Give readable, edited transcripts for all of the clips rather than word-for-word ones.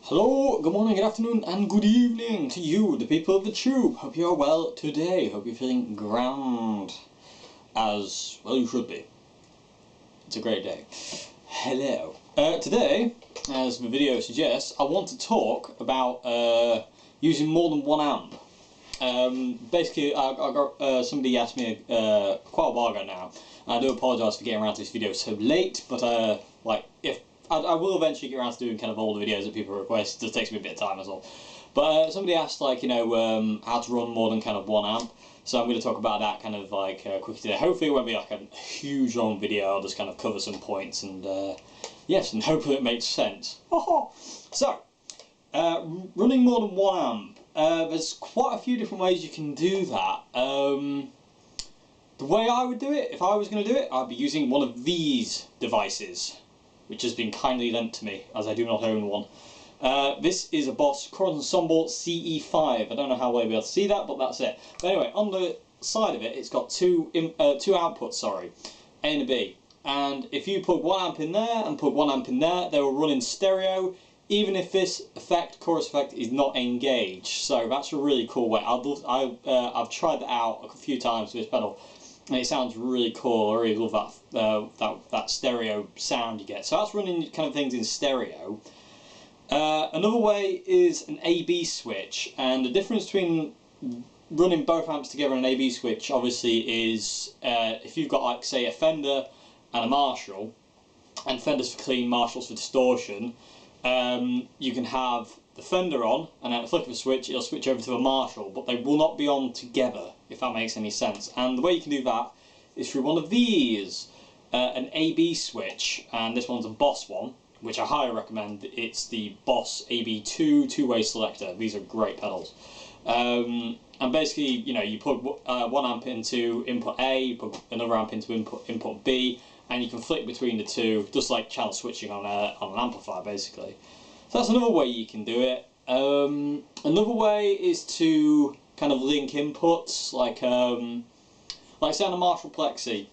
Hello, good morning, good afternoon, and good evening to you, the people of the tube. Hope you are well today. Hope you're feeling grand, as well you should be. It's a great day. Hello. Today, as the video suggests, I want to talk about using more than 1 amp. Basically, I got somebody asked me quite a while ago now. I do apologise for getting around to this video so late, but if I will eventually get around to doing kind of all the videos that people request. It just takes me a bit of time as well. But somebody asked how to run more than kind of 1 amp. So I'm going to talk about that kind of quickly today. Hopefully it won't be like a huge long video. I'll just kind of cover some points and yes, and hopefully it makes sense. So running more than 1 amp. There's quite a few different ways you can do that. The way I would do it, if I was going to do it, I'd be using one of these devices, which has been kindly lent to me, as I do not own one. This is a Boss Current Ensemble CE5. I don't know how well you'll be able to see that, but that's it. But anyway, on the side of it, it's got two outputs, A and B. And if you plug 1 amp in there and plug 1 amp in there, they will run in stereo, even if this chorus effect, is not engaged. So that's a really cool way. I've tried that out a few times with this pedal, and it sounds really cool. I really love that stereo sound you get. So that's running kind of things in stereo. Another way is an A/B switch, and the difference between running both amps together and an A/B switch obviously is if you've got, like, say, a Fender and a Marshall, and Fenders for clean, Marshalls for distortion, you can have the Fender on, and at the flick of a switch it'll switch over to the Marshall, but they will not be on together, if that makes any sense. And the way you can do that is through one of these, an A/B switch, and this one's a Boss one, which I highly recommend. It's the Boss AB2 two-way selector. These are great pedals. And basically, you plug 1 amp into input A, you plug another amp into input B, and you can flick between the two, just like channel switching on an amplifier, basically. So that's another way you can do it. Another way is to kind of link inputs, like say on a Marshall Plexi,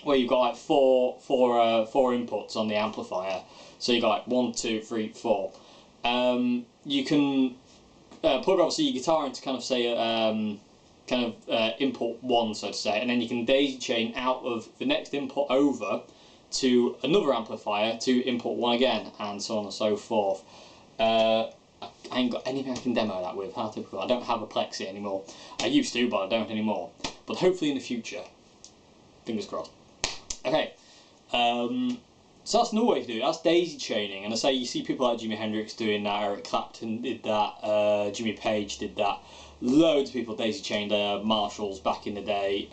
where you've got like four inputs on the amplifier. So you've got like 1, 2, 3, 4. You can plug obviously your guitar into kind of say input 1, so to say, and then you can daisy chain out of the next input over to another amplifier to input 1 again, and so on and so forth. I ain't got anything I can demo that with. How typical. I don't have a Plexi anymore. I used to, but I don't anymore. But hopefully in the future. Fingers crossed. Okay. So that's another way to do it. That's daisy chaining, and I say you see people like Jimi Hendrix doing that, Eric Clapton did that, Jimmy Page did that. Loads of people daisy chained their Marshalls back in the day.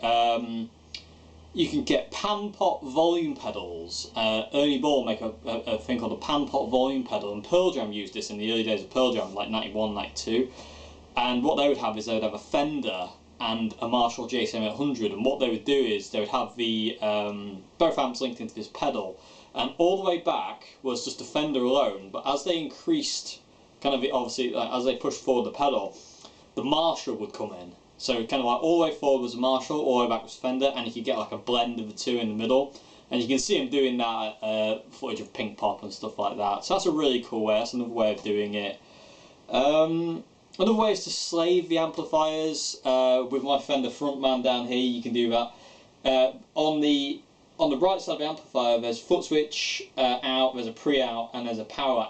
You can get pan pot volume pedals. Ernie Ball make a thing called a pan pot volume pedal, and Pearl Jam used this in the early days of Pearl Jam, like 91, 92. And what they would have is they would have a Fender and a Marshall JSM800, and what they would do is they would have the both amps linked into this pedal, and all the way back was just a Fender alone. But as they increased, obviously as they pushed forward the pedal, the Marshall would come in. So kind of like all the way forward was a Marshall, all the way back was Fender, and you could get like a blend of the two in the middle. And you can see him doing that footage of Pink Pop and stuff like that. So that's a really cool way. That's another way of doing it. Another way is to slave the amplifiers. With my Fender Frontman down here, you can do that. On the right side of the amplifier, there's foot switch out, there's a pre-out, and there's a power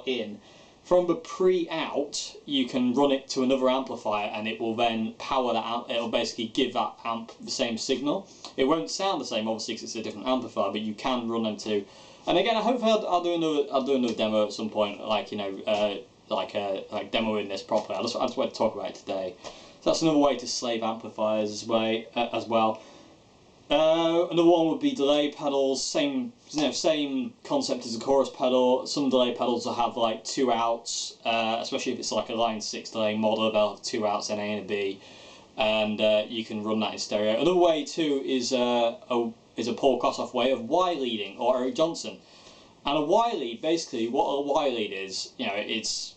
in. From the pre-out, you can run it to another amplifier, and it will then power that amp. It'll basically give that amp the same signal. It won't sound the same, obviously, because it's a different amplifier, but you can run them too. And again, I hope I'll do another demo at some point, like demoing this properly. I just want to talk about it today. So that's another way to slave amplifiers as well. Another one would be delay pedals. Same concept as a chorus pedal. Some delay pedals will have like 2 outs, especially if it's like a line 6 delay model. They'll have 2 outs, an A and a B, and you can run that in stereo. Another way too is a Paul Kossoff way of Y leading, or Eric Johnson. And a Y lead, basically, what a Y lead is, it's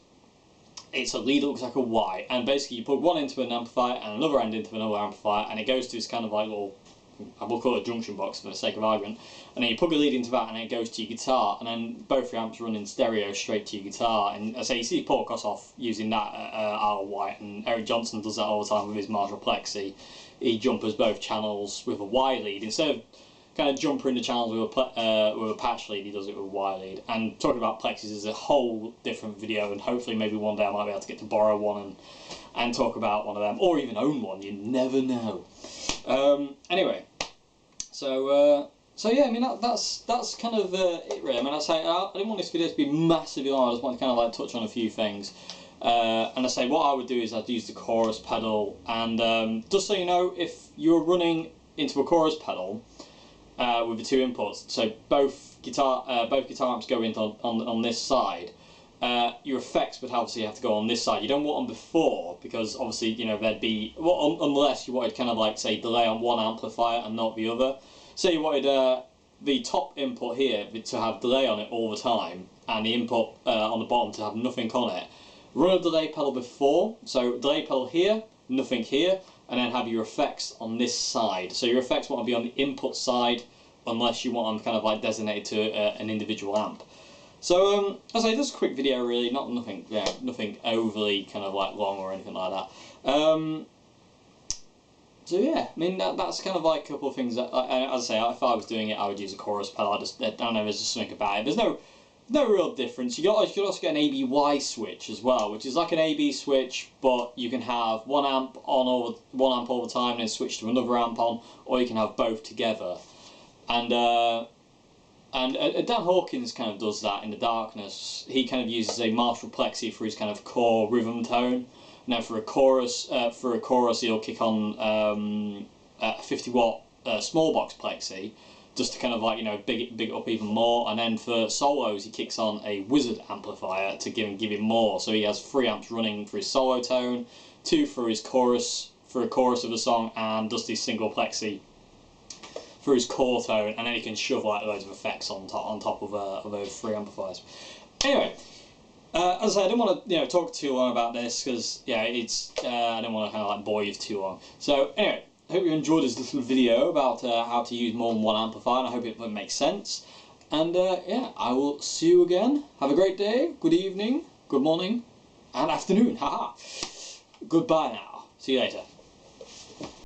a lead that looks like a Y, and basically you plug one into an amplifier and another end into another amplifier, and it goes to this kind of like little I will call it a junction box for the sake of argument, and then you plug a lead into that and it goes to your guitar, and then both your amps run in stereo straight to your guitar. And I say you see Paul Kossoff using that at Isle of Wight, and Eric Johnson does that all the time with his Marshall Plexi. He jumpers both channels with a Y lead instead of kind of jumpering the channels with a patch lead. He does it with a Y lead. And talking about plexis is a whole different video, and hopefully maybe one day I might be able to get to borrow one and talk about one of them, or even own one. You never know. Anyway, so yeah, I mean that's kind of it really. I mean, I didn't want this video to be massively long. I just want to kind of like touch on a few things. And I say what I would do is I'd use the chorus pedal, and just so you know, if you're running into a chorus pedal with the two inputs, so both guitar amps go into on this side, your effects would obviously have to go on this side. You don't want them before, because obviously, you know, there'd be, well, unless you wanted kind of like, say, delay on one amplifier and not the other. Say you wanted the top input here to have delay on it all the time, and the input on the bottom to have nothing on it. Run a delay pedal before, so delay pedal here, nothing here, and then have your effects on this side. So your effects want to be on the input side, unless you want them kind of like designated to an individual amp. So as I say, this is a quick video really, nothing overly kind of like long or anything like that. So yeah, I mean that's kind of like a couple of things that, as I say, if I was doing it, I would use a chorus pedal. I don't know, there's just something about it. There's no real difference. You could also get an ABY switch as well, which is like an AB switch, but you can have one amp on all the time, and then switch to another amp on, or you can have both together. And Dan Hawkins kind of does that in the Darkness. He kind of uses a Marshall Plexi for his kind of core rhythm tone. Now for a chorus, he'll kick on a 50-watt small box Plexi, just to kind of like, you know, big it up even more. And then for solos, he kicks on a Wizard amplifier to give him more. So he has 3 amps running for his solo tone, 2 for his chorus, for a chorus of a song, and just his single Plexi for his core tone, and then he can shove like loads of effects on top of those 3 amplifiers. Anyway, as I say, I didn't want to talk too long about this, because yeah, it's I didn't want to kind of like bore you for too long. So anyway, I hope you enjoyed this little video about how to use more than one amplifier, and I hope it makes sense. And yeah, I will see you again. Have a great day, good evening, good morning, and afternoon. Haha. Goodbye now. See you later.